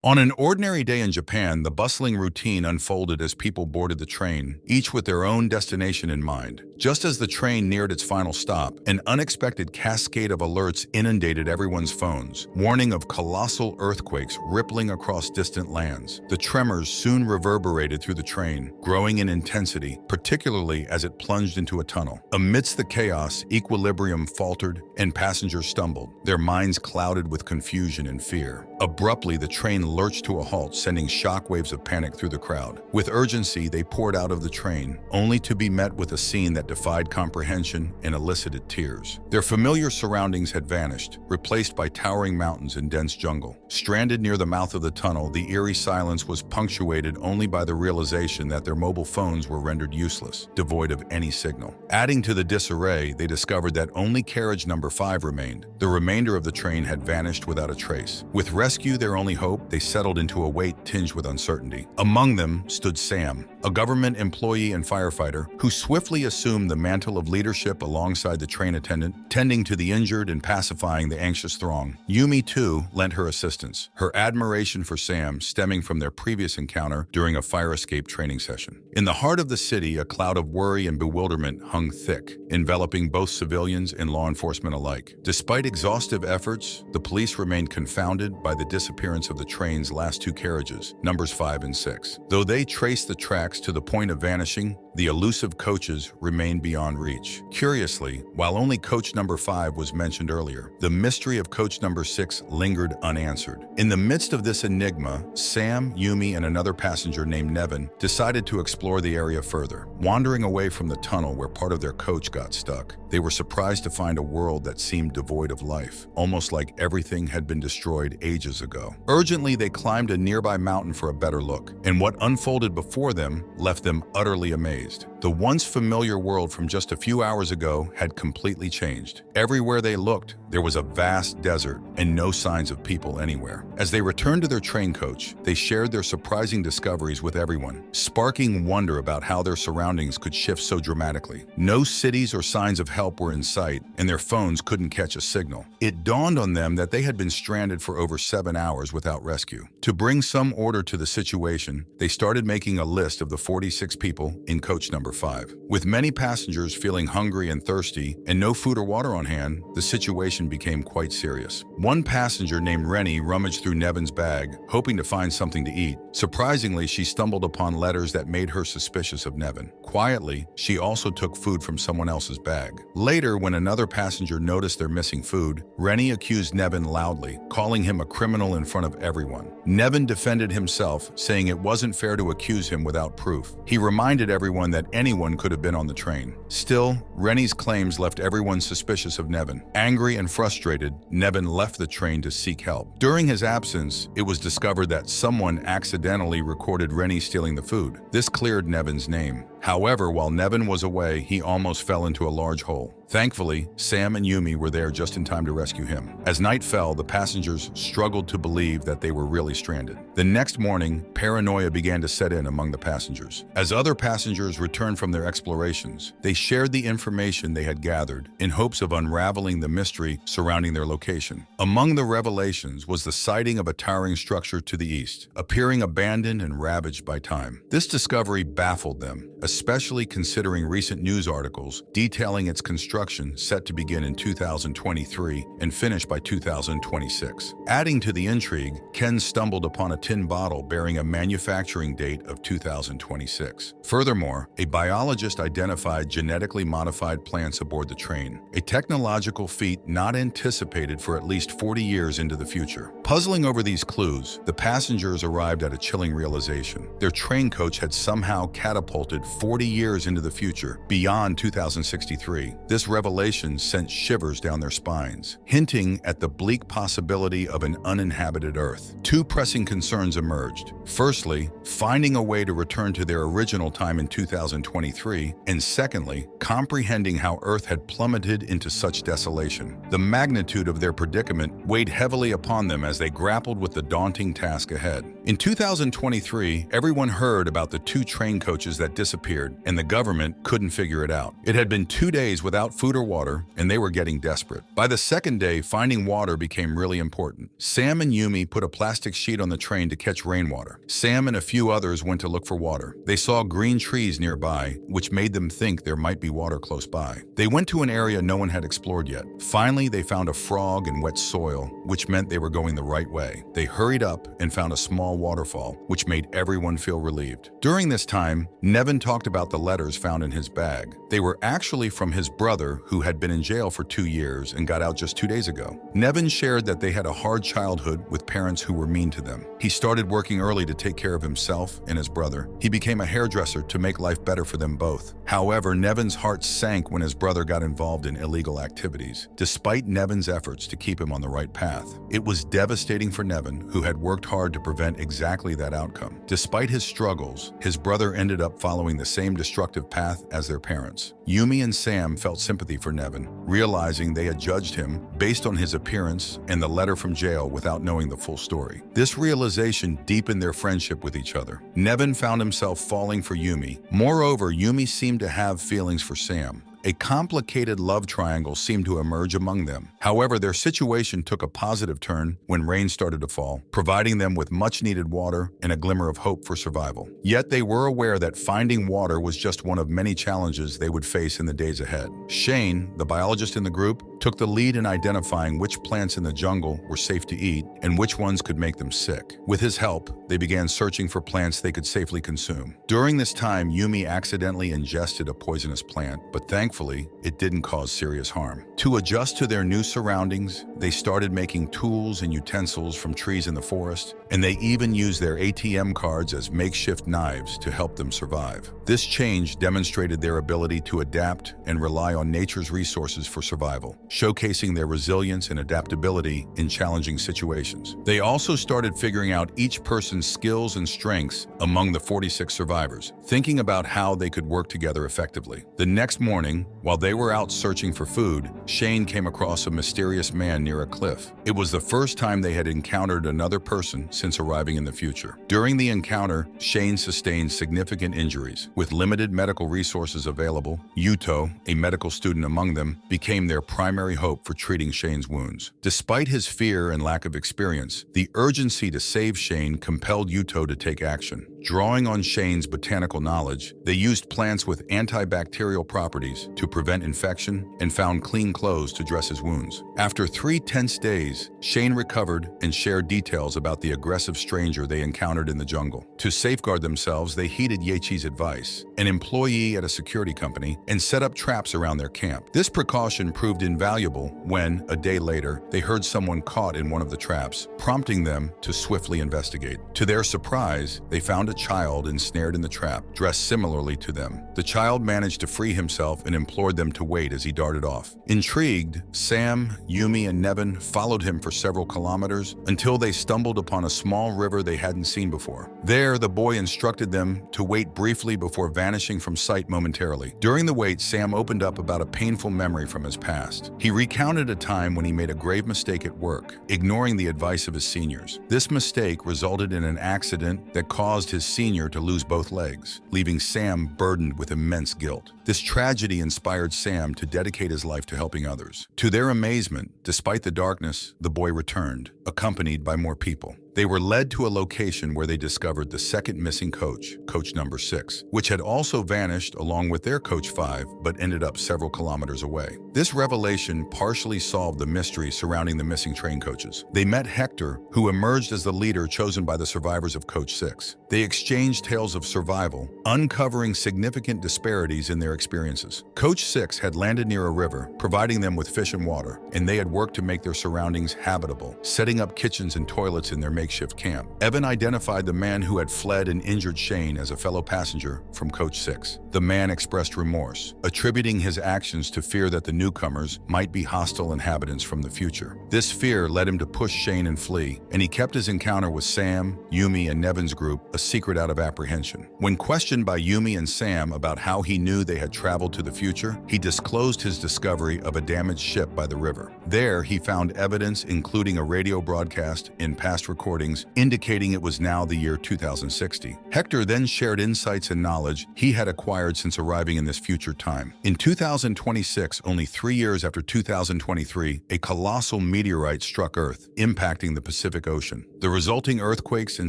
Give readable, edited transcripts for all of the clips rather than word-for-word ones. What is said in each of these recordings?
On an ordinary day in Japan, the bustling routine unfolded as people boarded the train, each with their own destination in mind. Just as the train neared its final stop, an unexpected cascade of alerts inundated everyone's phones, warning of colossal earthquakes rippling across distant lands. The tremors soon reverberated through the train, growing in intensity, particularly as it plunged into a tunnel. Amidst the chaos, equilibrium faltered and passengers stumbled, their minds clouded with confusion and fear. Abruptly, the train lurched to a halt, sending shockwaves of panic through the crowd. With urgency, they poured out of the train, only to be met with a scene that defied comprehension and elicited tears. Their familiar surroundings had vanished, replaced by towering mountains and dense jungle. Stranded near the mouth of the tunnel, the eerie silence was punctuated only by the realization that their mobile phones were rendered useless, devoid of any signal. Adding to the disarray, they discovered that only carriage number 5 remained. The remainder of the train had vanished without a trace. With rescue their only hope, they settled into a wait tinged with uncertainty. Among them stood Sam, a government employee and firefighter who swiftly assumed the mantle of leadership alongside the train attendant, tending to the injured and pacifying the anxious throng. Yumi, too, lent her assistance, her admiration for Sam stemming from their previous encounter during a fire escape training session. In the heart of the city, a cloud of worry and bewilderment hung thick, enveloping both civilians and law enforcement alike. Despite exhaustive efforts, the police remained confounded by the disappearance of the train's last 2 carriages, numbers 5 and 6. Though they traced the tracks to the point of vanishing, the elusive coaches remained beyond reach. Curiously, while only coach number 5 was mentioned earlier, the mystery of coach number 6 lingered unanswered. In the midst of this enigma, Sam, Yumi, and another passenger named Nevin decided to explore the area further. Wandering away from the tunnel where part of their coach got stuck, they were surprised to find a world that seemed devoid of life, almost like everything had been destroyed ages ago. Urgently, they climbed a nearby mountain for a better look, and what unfolded before them left them utterly amazed. The once familiar world from just a few hours ago had completely changed. Everywhere they looked, there was a vast desert and no signs of people anywhere. As they returned to their train coach, they shared their surprising discoveries with everyone, sparking wonder about how their surroundings could shift so dramatically. No cities or signs of help were in sight, and their phones couldn't catch a signal. It dawned on them that they had been stranded for over 7 hours without rescue. To bring some order to the situation, they started making a list of the 46 people in coach number 5. With many passengers feeling hungry and thirsty and no food or water on hand, the situation became quite serious. One passenger named Rennie rummaged through Nevin's bag, hoping to find something to eat. Surprisingly, she stumbled upon letters that made her suspicious of Nevin. Quietly, she also took food from someone else's bag. Later, when another passenger noticed their missing food, Rennie accused Nevin loudly, calling him a criminal in front of everyone. Nevin defended himself, saying it wasn't fair to accuse him without proof. He reminded everyone that anyone could have been on the train. Still, Rennie's claims left everyone suspicious of Nevin. Angry and frustrated, Nevin left the train to seek help. During his absence, it was discovered that someone accidentally recorded Rennie stealing the food. This cleared Nevin's name. However, while Nevin was away, he almost fell into a large hole. Thankfully, Sam and Yumi were there just in time to rescue him. As night fell, the passengers struggled to believe that they were really stranded. The next morning, paranoia began to set in among the passengers. As other passengers returned from their explorations, they shared the information they had gathered in hopes of unraveling the mystery surrounding their location. Among the revelations was the sighting of a towering structure to the east, appearing abandoned and ravaged by time. This discovery baffled them, especially considering recent news articles detailing its construction set to begin in 2023 and finish by 2026. Adding to the intrigue, Ken stumbled upon a tin bottle bearing a manufacturing date of 2026. Furthermore, a biologist identified genetically modified plants aboard the train, a technological feat not anticipated for at least 40 years into the future. Puzzling over these clues, the passengers arrived at a chilling realization. Their train coach had somehow catapulted 40 years into the future, beyond 2063. This revelation sent shivers down their spines, hinting at the bleak possibility of an uninhabited Earth. 2 pressing concerns emerged. Firstly, finding a way to return to their original time in 2023, and secondly, comprehending how Earth had plummeted into such desolation. The magnitude of their predicament weighed heavily upon them as they grappled with the daunting task ahead. In 2023, everyone heard about the 2 train coaches that disappeared disappeared, and the government couldn't figure it out. It had been 2 days without food or water, and they were getting desperate. By the second day, finding water became really important. Sam and Yumi put a plastic sheet on the train to catch rainwater. Sam and a few others went to look for water. They saw green trees nearby, which made them think there might be water close by. They went to an area no one had explored yet. Finally, they found a frog in wet soil, which meant they were going the right way. They hurried up and found a small waterfall, which made everyone feel relieved. During this time, Nevin talked about the letters found in his bag. They were actually from his brother, who had been in jail for 2 years and got out just 2 days ago. Nevin shared that they had a hard childhood with parents who were mean to them. He started working early to take care of himself and his brother. He became a hairdresser to make life better for them both. However, Nevin's heart sank when his brother got involved in illegal activities, despite Nevin's efforts to keep him on the right path. It was devastating for Nevin, who had worked hard to prevent exactly that outcome. Despite his struggles, his brother ended up following the same destructive path as their parents. Yumi and Sam felt sympathy for Nevin, realizing they had judged him based on his appearance and the letter from jail without knowing the full story. This realization deepened their friendship with each other. Nevin found himself falling for Yumi. Moreover, Yumi seemed to have feelings for Sam. A complicated love triangle seemed to emerge among them. However, their situation took a positive turn when rain started to fall, providing them with much-needed water and a glimmer of hope for survival. Yet they were aware that finding water was just one of many challenges they would face in the days ahead. Shane, the biologist in the group, took the lead in identifying which plants in the jungle were safe to eat and which ones could make them sick. With his help, they began searching for plants they could safely consume. During this time, Yumi accidentally ingested a poisonous plant, but thankfully, it didn't cause serious harm. To adjust to their new surroundings, they started making tools and utensils from trees in the forest, and they even used their ATM cards as makeshift knives to help them survive. This change demonstrated their ability to adapt and rely on nature's resources for survival, showcasing their resilience and adaptability in challenging situations. They also started figuring out each person's skills and strengths among the 46 survivors, thinking about how they could work together effectively. The next morning, while they were out searching for food, Shane came across a mysterious man near a cliff. It was the first time they had encountered another person since arriving in the future. During the encounter, Shane sustained significant injuries. With limited medical resources available, Yuto, a medical student among them, became their primary hope for treating Shane's wounds. Despite his fear and lack of experience, the urgency to save Shane compelled Yuto to take action. Drawing on Shane's botanical knowledge, they used plants with antibacterial properties to prevent infection and found clean clothes to dress his wounds. After 3 tense days, Shane recovered and shared details about the aggressive stranger they encountered in the jungle. To safeguard themselves, they heeded Yechi's advice, an employee at a security company, and set up traps around their camp. This precaution proved invaluable when, a day later, they heard someone caught in one of the traps, prompting them to swiftly investigate. To their surprise, they found a child ensnared in the trap, dressed similarly to them. The child managed to free himself and implored them to wait as he darted off. Intrigued, Sam, Yumi, and Nevin followed him for several kilometers until they stumbled upon a small river they hadn't seen before. There, the boy instructed them to wait briefly before vanishing from sight momentarily. During the wait, Sam opened up about a painful memory from his past. He recounted a time when he made a grave mistake at work, ignoring the advice of his seniors. This mistake resulted in an accident that caused his senior to lose both legs, leaving Sam burdened with immense guilt. This tragedy inspired Sam to dedicate his life to helping others. To their amazement, despite the darkness, the boy returned, accompanied by more people. They were led to a location where they discovered the second missing coach, coach number 6, which had also vanished along with their coach 5, but ended up several kilometers away. This revelation partially solved the mystery surrounding the missing train coaches. They met Hector, who emerged as the leader chosen by the survivors of coach 6. They exchanged tales of survival, uncovering significant disparities in their experiences. Coach 6 had landed near a river, providing them with fish and water, and they had worked to make their surroundings habitable, setting up kitchens and toilets in their makeshift camp. Evan identified the man who had fled and injured Shane as a fellow passenger from coach 6. The man expressed remorse, attributing his actions to fear that the newcomers might be hostile inhabitants from the future. This fear led him to push Shane and flee, and he kept his encounter with Sam, Yumi, and Nevin's group a secret out of apprehension. When questioned by Yumi and Sam about how he knew they had traveled to the future, he disclosed his discovery of a damaged ship by the river. There, he found evidence including a radio broadcast in past recordings recordings, indicating it was now the year 2060. Hector then shared insights and knowledge he had acquired since arriving in this future time. In 2026, only 3 years after 2023, a colossal meteorite struck Earth, impacting the Pacific Ocean. The resulting earthquakes and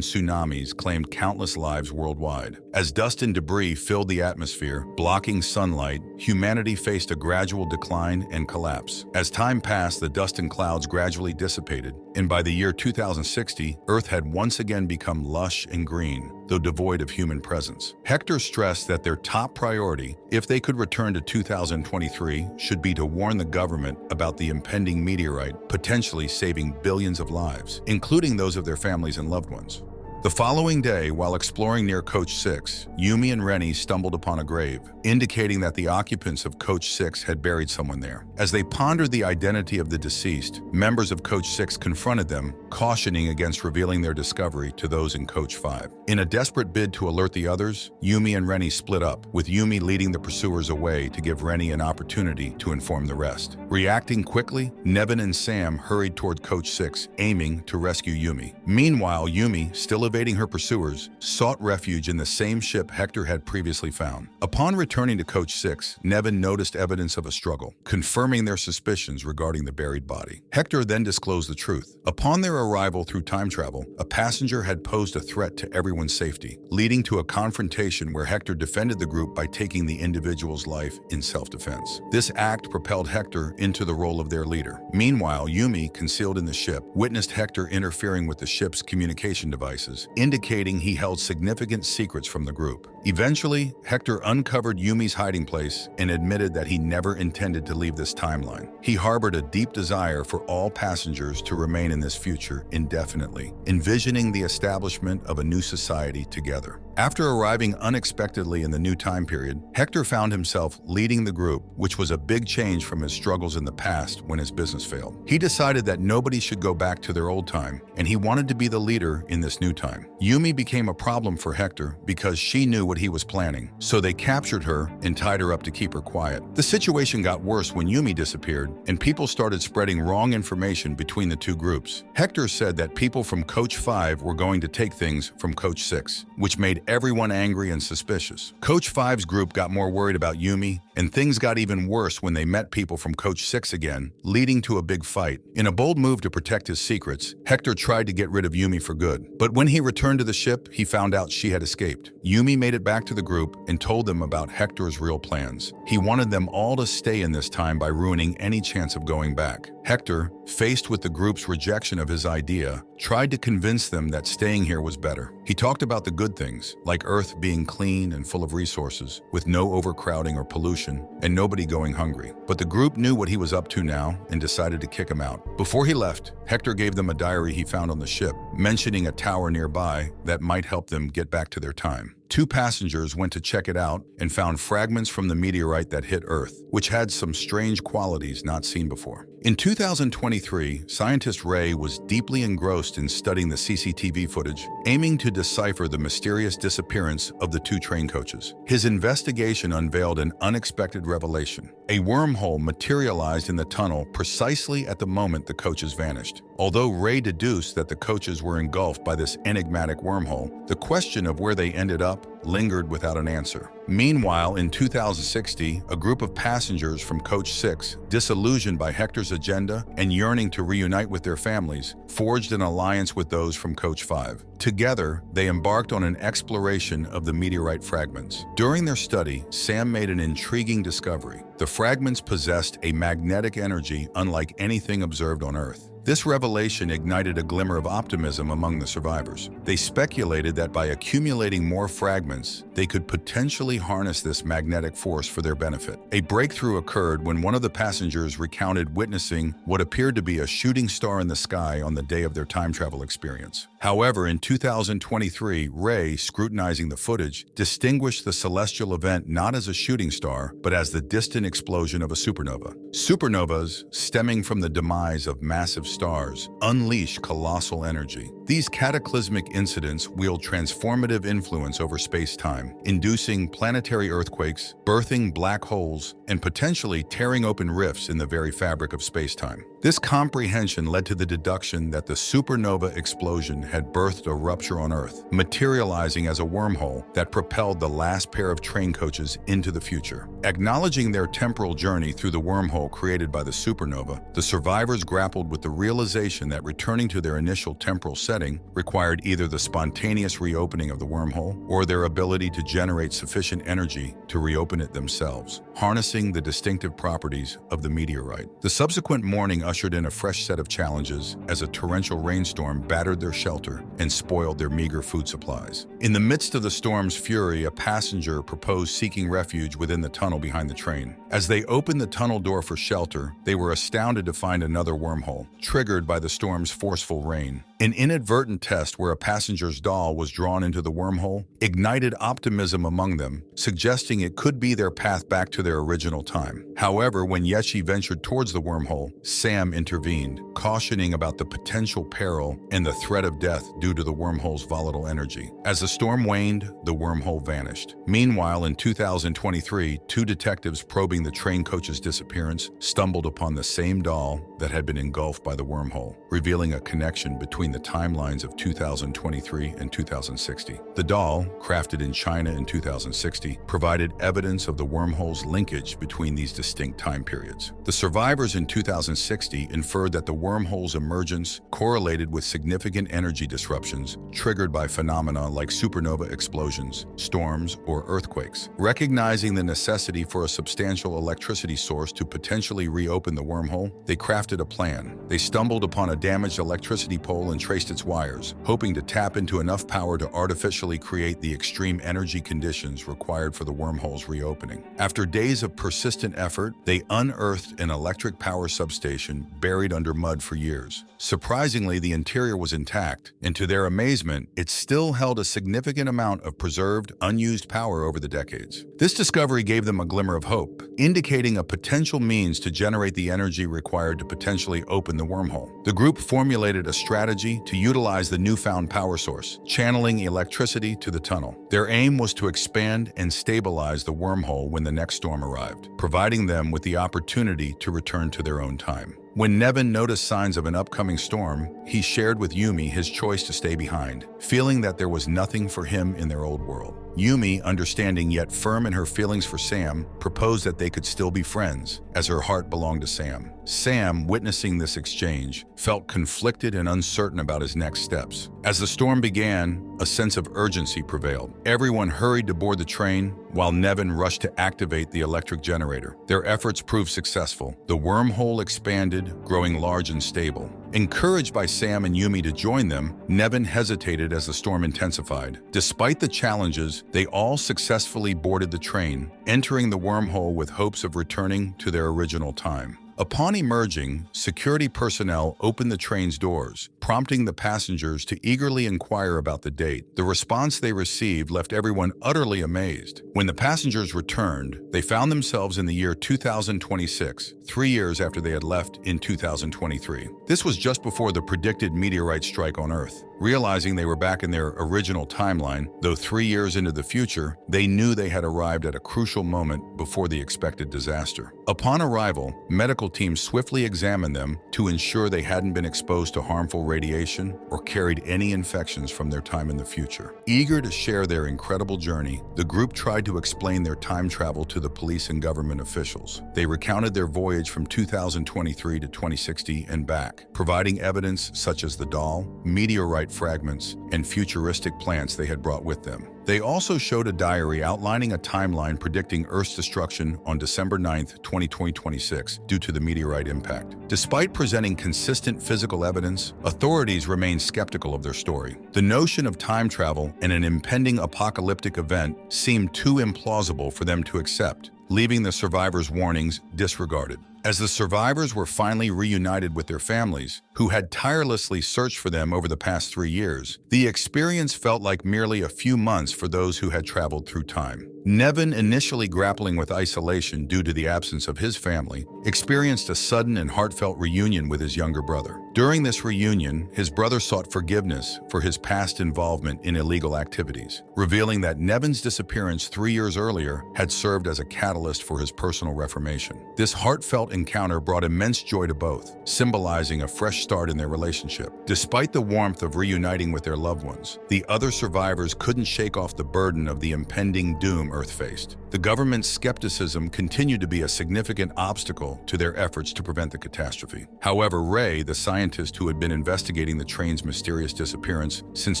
tsunamis claimed countless lives worldwide. As dust and debris filled the atmosphere, blocking sunlight, humanity faced a gradual decline and collapse. As time passed, the dust and clouds gradually dissipated, and by the year 2060, Earth had once again become lush and green, though devoid of human presence. Hector stressed that their top priority, if they could return to 2023, should be to warn the government about the impending meteorite, potentially saving billions of lives, including those of their families and loved ones. The following day, while exploring near Coach 6, Yumi and Rennie stumbled upon a grave, indicating that the occupants of Coach 6 had buried someone there. As they pondered the identity of the deceased, members of Coach 6 confronted them, cautioning against revealing their discovery to those in Coach 5. In a desperate bid to alert the others, Yumi and Rennie split up, with Yumi leading the pursuers away to give Rennie an opportunity to inform the rest. Reacting quickly, Nevin and Sam hurried toward Coach 6, aiming to rescue Yumi. Meanwhile, Yumi, still evading her pursuers, sought refuge in the same ship Hector had previously found. Upon returning to Coach 6, Nevin noticed evidence of a struggle, confirming their suspicions regarding the buried body. Hector then disclosed the truth. Upon their arrival through time travel, a passenger had posed a threat to everyone's safety, leading to a confrontation where Hector defended the group by taking the individual's life in self-defense. This act propelled Hector into the role of their leader. Meanwhile, Yumi, concealed in the ship, witnessed Hector interfering with the ship's communication devices, indicating he held significant secrets from the group. Eventually, Hector uncovered Yumi's hiding place and admitted that he never intended to leave this timeline. He harbored a deep desire for all passengers to remain in this future indefinitely, envisioning the establishment of a new society together. After arriving unexpectedly in the new time period, Hector found himself leading the group, which was a big change from his struggles in the past when his business failed. He decided that nobody should go back to their old time, and he wanted to be the leader in this new time. Yumi became a problem for Hector because she knew what he was planning, so they captured her and tied her up to keep her quiet. The situation got worse when Yumi disappeared, and people started spreading wrong information between the two groups. Hector said that people from Coach 5 were going to take things from Coach 6, which made everyone angry and suspicious. Coach 5's group got more worried about Yumi, and things got even worse when they met people from Coach 6 again, leading to a big fight. In a bold move to protect his secrets, Hector tried to get rid of Yumi for good. But when he returned to the ship, he found out she had escaped. Yumi made it back to the group and told them about Hector's real plans. He wanted them all to stay in this time by ruining any chance of going back. Hector, faced with the group's rejection of his idea, tried to convince them that staying here was better. He talked about the good things, like Earth being clean and full of resources, with no overcrowding or pollution, and nobody going hungry. But the group knew what he was up to now and decided to kick him out. Before he left, Hector gave them a diary he found on the ship, mentioning a tower nearby that might help them get back to their time. 2 passengers went to check it out and found fragments from the meteorite that hit Earth, which had some strange qualities not seen before. In 2023, scientist Ray was deeply engrossed in studying the CCTV footage, aiming to decipher the mysterious disappearance of the 2 train coaches. His investigation unveiled an unexpected revelation. A wormhole materialized in the tunnel precisely at the moment the coaches vanished. Although Ray deduced that the coaches were engulfed by this enigmatic wormhole, the question of where they ended up lingered without an answer. Meanwhile, in 2060, a group of passengers from Coach 6, disillusioned by Hector's agenda and yearning to reunite with their families, forged an alliance with those from Coach 5. Together, they embarked on an exploration of the meteorite fragments. During their study, Sam made an intriguing discovery. The fragments possessed a magnetic energy unlike anything observed on Earth. This revelation ignited a glimmer of optimism among the survivors. They speculated that by accumulating more fragments, they could potentially harness this magnetic force for their benefit. A breakthrough occurred when one of the passengers recounted witnessing what appeared to be a shooting star in the sky on the day of their time travel experience. However, in 2023, Ray, scrutinizing the footage, distinguished the celestial event not as a shooting star, but as the distant explosion of a supernova. Supernovas, stemming from the demise of massive stars, unleash colossal energy. These cataclysmic incidents wield transformative influence over space-time, inducing planetary earthquakes, birthing black holes, and potentially tearing open rifts in the very fabric of space-time. This comprehension led to the deduction that the supernova explosion had birthed a rupture on Earth, materializing as a wormhole that propelled the last pair of train coaches into the future. Acknowledging their temporal journey through the wormhole created by the supernova, the survivors grappled with the realization that returning to their initial temporal setting required either the spontaneous reopening of the wormhole or their ability to generate sufficient energy to reopen it themselves, harnessing the distinctive properties of the meteorite. The subsequent morning ushered in a fresh set of challenges as a torrential rainstorm battered their shelter and spoiled their meager food supplies. In the midst of the storm's fury, a passenger proposed seeking refuge within the tunnel behind the train. As they opened the tunnel door for shelter, they were astounded to find another wormhole, triggered by the storm's forceful rain. An inadvertent test where a passenger's doll was drawn into the wormhole ignited optimism among them, suggesting it could be their path back to their original time. However, when Yechi ventured towards the wormhole, Sam intervened, cautioning about the potential peril and the threat of death due to the wormhole's volatile energy. As the storm waned, the wormhole vanished. Meanwhile, in 2023, two detectives probing the train coach's disappearance stumbled upon the same doll that had been engulfed by the wormhole, revealing a connection between the timelines of 2023 and 2060. The doll, crafted in China in 2060, provided evidence of the wormhole's linkage between these distinct time periods. The survivors in 2060 inferred that the wormhole's emergence correlated with significant energy disruptions triggered by phenomena like supernova explosions, storms, or earthquakes. Recognizing the necessity for a substantial electricity source to potentially reopen the wormhole, they crafted a plan. They stumbled upon a damaged electricity pole and traced its wires, hoping to tap into enough power to artificially create the extreme energy conditions required for the wormhole's reopening. After days of persistent effort, they unearthed an electric power substation buried under mud for years. Surprisingly, the interior was intact, and to their amazement, it still held a significant amount of preserved, unused power over the decades. This discovery gave them a glimmer of hope, indicating a potential means to generate the energy required to potentially open the wormhole. The group formulated a strategy to utilize the newfound power source, channeling electricity to the tunnel. Their aim was to expand and stabilize the wormhole when the next storm arrived, providing them with the opportunity to return to their own time. When Nevin noticed signs of an upcoming storm, he shared with Yumi his choice to stay behind, feeling that there was nothing for him in their old world. Yumi, understanding yet firm in her feelings for Sam, proposed that they could still be friends, as her heart belonged to Sam. Sam, witnessing this exchange, felt conflicted and uncertain about his next steps. As the storm began, a sense of urgency prevailed. Everyone hurried to board the train, while Nevin rushed to activate the electric generator. Their efforts proved successful. The wormhole expanded, growing large and stable. Encouraged by Sam and Yumi to join them, Nevin hesitated as the storm intensified. Despite the challenges, they all successfully boarded the train, entering the wormhole with hopes of returning to their original time. Upon emerging, security personnel opened the train's doors, prompting the passengers to eagerly inquire about the date. The response they received left everyone utterly amazed. When the passengers returned, they found themselves in the year 2026, 3 years after they had left in 2023. This was just before the predicted meteorite strike on Earth. Realizing they were back in their original timeline, though 3 years into the future, they knew they had arrived at a crucial moment before the expected disaster. Upon arrival, medical teams swiftly examined them to ensure they hadn't been exposed to harmful radiation or carried any infections from their time in the future. Eager to share their incredible journey, the group tried to explain their time travel to the police and government officials. They recounted their voyage from 2023 to 2060 and back, providing evidence such as the doll, meteorite fragments, and futuristic plants they had brought with them. They also showed a diary outlining a timeline predicting Earth's destruction on December 9, 2026, due to the meteorite impact. Despite presenting consistent physical evidence, authorities remained skeptical of their story. The notion of time travel and an impending apocalyptic event seemed too implausible for them to accept, leaving the survivors' warnings disregarded. As the survivors were finally reunited with their families, who had tirelessly searched for them over the past 3 years. The experience felt like merely a few months for those who had traveled through time. Nevin, initially grappling with isolation due to the absence of his family, experienced a sudden and heartfelt reunion with his younger brother. During this reunion, his brother sought forgiveness for his past involvement in illegal activities, revealing that Nevin's disappearance 3 years earlier had served as a catalyst for his personal reformation. This heartfelt encounter brought immense joy to both, symbolizing a fresh start in their relationship. Despite the warmth of reuniting with their loved ones, the other survivors couldn't shake off the burden of the impending doom Earth faced. The government's skepticism continued to be a significant obstacle to their efforts to prevent the catastrophe. However, Ray, the scientist who had been investigating the train's mysterious disappearance since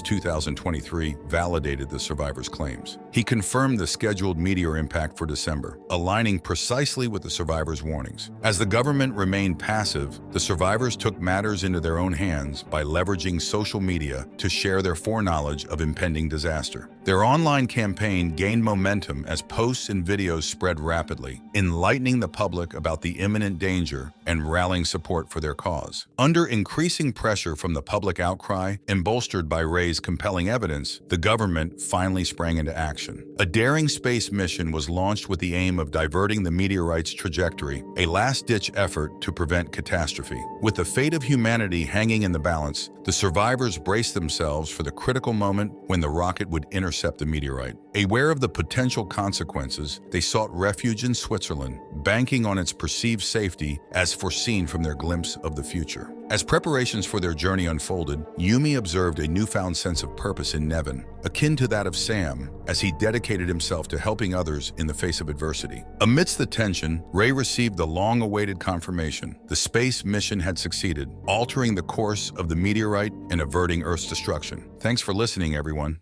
2023, validated the survivors' claims. He confirmed the scheduled meteor impact for December, aligning precisely with the survivors' warnings. As the government remained passive, the survivors took matters into their own hands by leveraging social media to share their foreknowledge of impending disaster. Their online campaign gained momentum as posts and videos spread rapidly, enlightening the public about the imminent danger and rallying support for their cause. Under increasing pressure from the public outcry and bolstered by Ray's compelling evidence, the government finally sprang into action. A daring space mission was launched with the aim of diverting the meteorite's trajectory, a last-ditch effort to prevent catastrophe. With the fate of humanity hanging in the balance, the survivors braced themselves for the critical moment when the rocket would intercept the meteorite. Aware of the potential consequences, they sought refuge in Switzerland, banking on its perceived safety as foreseen from their glimpse of the future. As preparations for their journey unfolded, Yumi observed a newfound sense of purpose in Nevin, akin to that of Sam, as he dedicated himself to helping others in the face of adversity. Amidst the tension, Ray received the long-awaited confirmation. The space mission had succeeded, altering the course of the meteorite and averting Earth's destruction. Thanks for listening, everyone.